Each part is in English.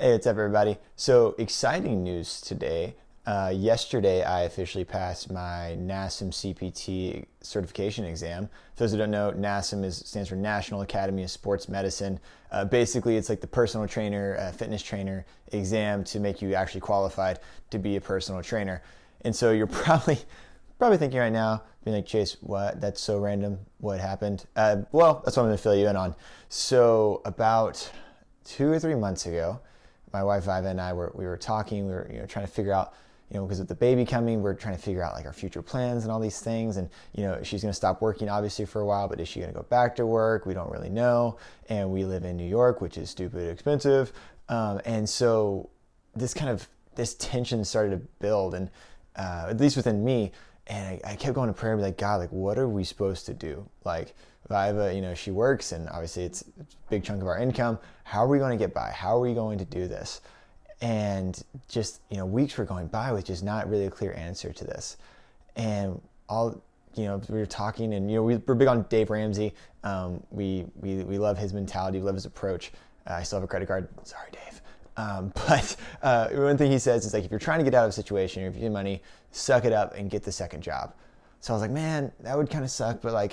Hey, what's up, everybody? So, exciting news today. Yesterday, I officially passed my NASM-CPT certification exam. For those who don't know, NASM stands for National Academy of Sports Medicine. Basically, it's like the personal trainer, fitness trainer exam to make you actually qualified to be a personal trainer. And so you're probably thinking right now, being like, Chase, what? That's so random. What happened? Well, that's what I'm going to fill you in on. So about 2 or 3 months ago, my wife Viva and I we were talking. We were trying to figure out, because of the baby coming, we're trying to figure out like our future plans and all these things. And she's going to stop working obviously for a while, but is she going to go back to work? We don't really know. And we live in New York, which is stupid expensive. And so this tension started to build, and at least within me. And I kept going to prayer and be like, God, like, what are we supposed to do? Like, Viva, she works, and obviously it's a big chunk of our income. How are we going to get by? How are we going to do this? And just, weeks were going by with just not really a clear answer to this. And we were talking, and, we're big on Dave Ramsey. We love his mentality, we love his approach. I still have a credit card. Sorry, Dave. But one thing he says is like, if you're trying to get out of a situation, or if you need money, suck it up and get the second job. So I was like, man, that would kind of suck, but like,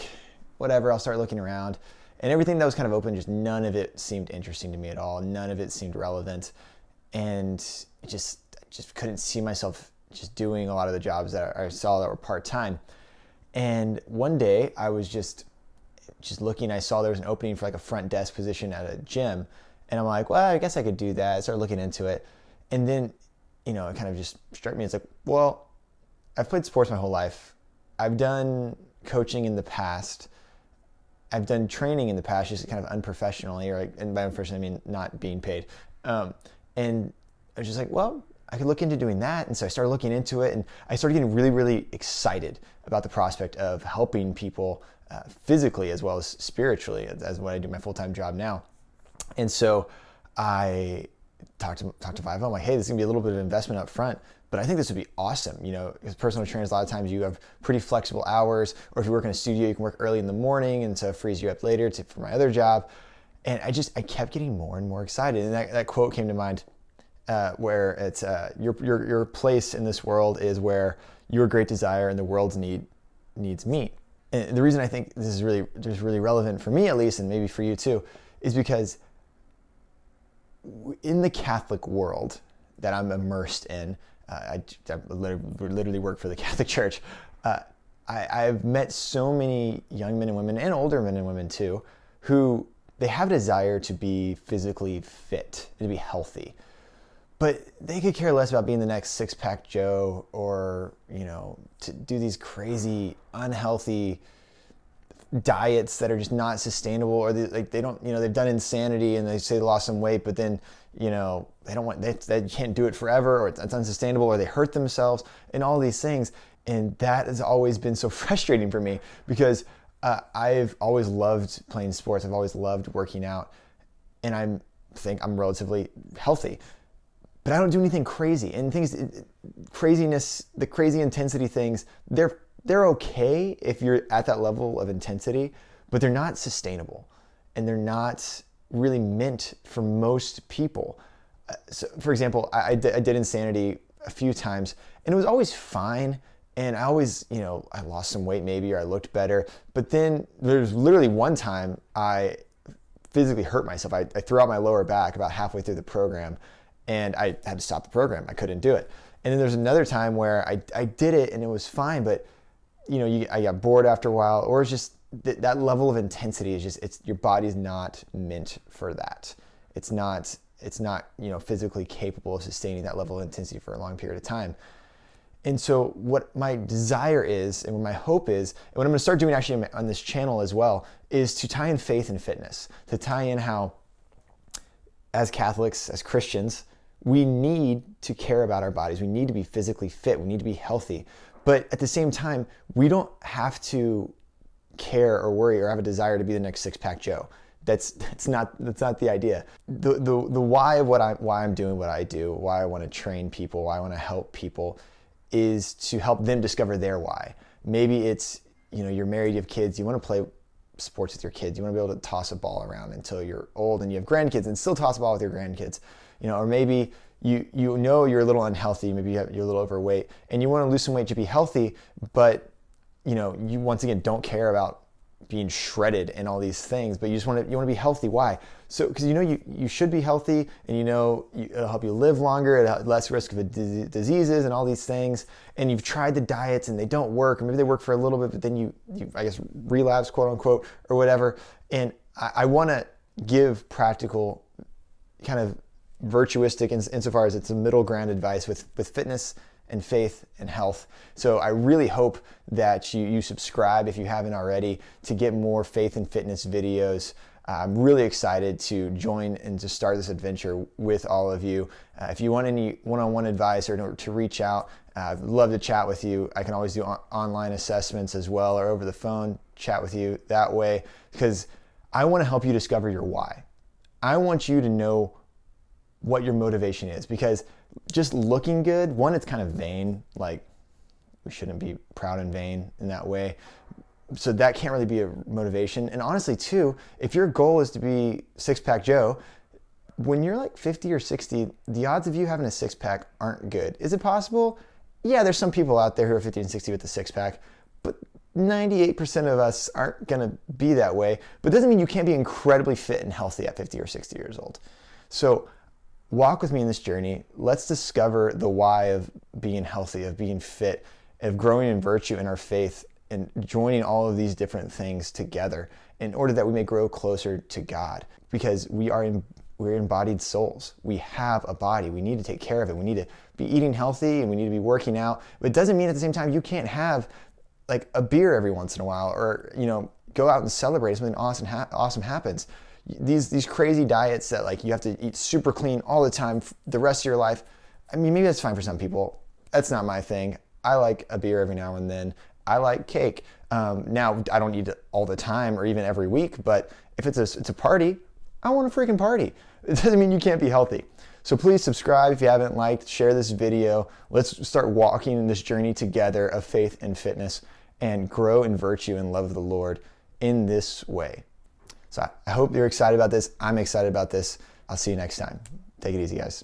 whatever, I'll start looking around. And everything that was kind of open, just none of it seemed interesting to me at all. None of it seemed relevant. And I just couldn't see myself just doing a lot of the jobs that I saw that were part-time. And one day I was just looking, I saw there was an opening for like a front desk position at a gym. And I'm like, well, I guess I could do that. I started looking into it. And then, it kind of just struck me. It's like, well, I've played sports my whole life. I've done coaching in the past. I've done training in the past, just kind of unprofessionally, and by unprofessionally, I mean not being paid. And I was just like, well, I could look into doing that. And so I started looking into it, and I started getting really, really excited about the prospect of helping people physically as well as spiritually, as what I do my full-time job now. And so I talked to Viva. I'm like, hey, this is gonna be a little bit of investment up front, but I think this would be awesome. Because personal trainers, a lot of times you have pretty flexible hours, or if you work in a studio, you can work early in the morning, and so it frees you up later for my other job. And I kept getting more and more excited. And that quote came to mind, where it's your place in this world is where your great desire and the world's needs meet. And the reason I think this is really relevant for me, at least, and maybe for you too, is because in the Catholic world that I'm immersed in, I literally work for the Catholic Church. I've met so many young men and women, and older men and women too, who they have a desire to be physically fit, to be healthy, but they could care less about being the next six-pack Joe, or to do these crazy, unhealthy diets that are just not sustainable, or they don't, they've done insanity and they say they lost some weight, but then they can't do it forever, or it's unsustainable, or they hurt themselves, and all these things. And that has always been so frustrating for me, because I've always loved playing sports. I've always loved working out, and I think I'm relatively healthy, but I don't do anything crazy. And craziness, the crazy intensity things, they're okay if you're at that level of intensity, but they're not sustainable, and they're not really meant for most people. So, for example, I did insanity a few times, and it was always fine. And I always, I lost some weight maybe, or I looked better. But then there's literally one time I physically hurt myself. I threw out my lower back about halfway through the program, and I had to stop the program. I couldn't do it. And then there's another time where I did it and it was fine, but I got bored after a while, or it's just that level of intensity is just, your body's not meant for that. It's not physically capable of sustaining that level of intensity for a long period of time. And so what my desire is, and what my hope is, and what I'm going to start doing actually on this channel as well, is to tie in faith and fitness, to tie in how, as Catholics, as Christians, we need to care about our bodies. We need to be physically fit. We need to be healthy. But at the same time, we don't have to care or worry or have a desire to be the next six-pack Joe. That's not the idea. The why of why I'm doing what I do, why I want to train people, why I want to help people, is to help them discover their why. Maybe it's, you're married, you have kids, you want to play sports with your kids, you want to be able to toss a ball around until you're old and you have grandkids and still toss a ball with your grandkids. or maybe you know you're a little unhealthy, maybe you're a little overweight, and you want to lose some weight to be healthy, but you once again don't care about being shredded and all these things, but you want to be healthy. Why? So because you should be healthy, and it'll help you live longer, it'll have less risk of diseases and all these things, and you've tried the diets and they don't work, or maybe they work for a little bit, but then you I guess relapse, quote unquote, or whatever. And I want to give practical, kind of virtuistic insofar as it's a middle ground advice with fitness and faith and health. So I really hope that you subscribe if you haven't already to get more faith and fitness videos. I'm really excited to join and to start this adventure with all of you. If you want any one-on-one advice or to reach out, I'd love to chat with you. I can always do online assessments as well, or over the phone, chat with you that way, because I want to help you discover your why. I want you to know what your motivation is, because just looking good, one, it's kind of vain, like we shouldn't be proud and vain in that way. So that can't really be a motivation. And honestly too, if your goal is to be six-pack Joe, when you're like 50 or 60, the odds of you having a six-pack aren't good. Is it possible? Yeah, there's some people out there who are 50 and 60 with a six-pack, but 98% of us aren't gonna be that way. But it doesn't mean you can't be incredibly fit and healthy at 50 or 60 years old. So walk with me in this journey. Let's discover the why of being healthy, of being fit, of growing in virtue in our faith, and joining all of these different things together in order that we may grow closer to God. Because we're embodied souls. We have a body. We need to take care of it. We need to be eating healthy, and we need to be working out. But it doesn't mean at the same time you can't have like a beer every once in a while, or go out and celebrate something awesome happens. These crazy diets that like you have to eat super clean all the time the rest of your life. I mean, maybe that's fine for some people. That's not my thing. I like a beer every now and then. I like cake. Now I don't eat it all the time or even every week, but if it's a party, I want a freaking party. It doesn't mean you can't be healthy. So please subscribe if you haven't liked, share this video. Let's start walking in this journey together of faith and fitness and grow in virtue and love of the Lord in this way. So I hope you're excited about this. I'm excited about this. I'll see you next time. Take it easy, guys.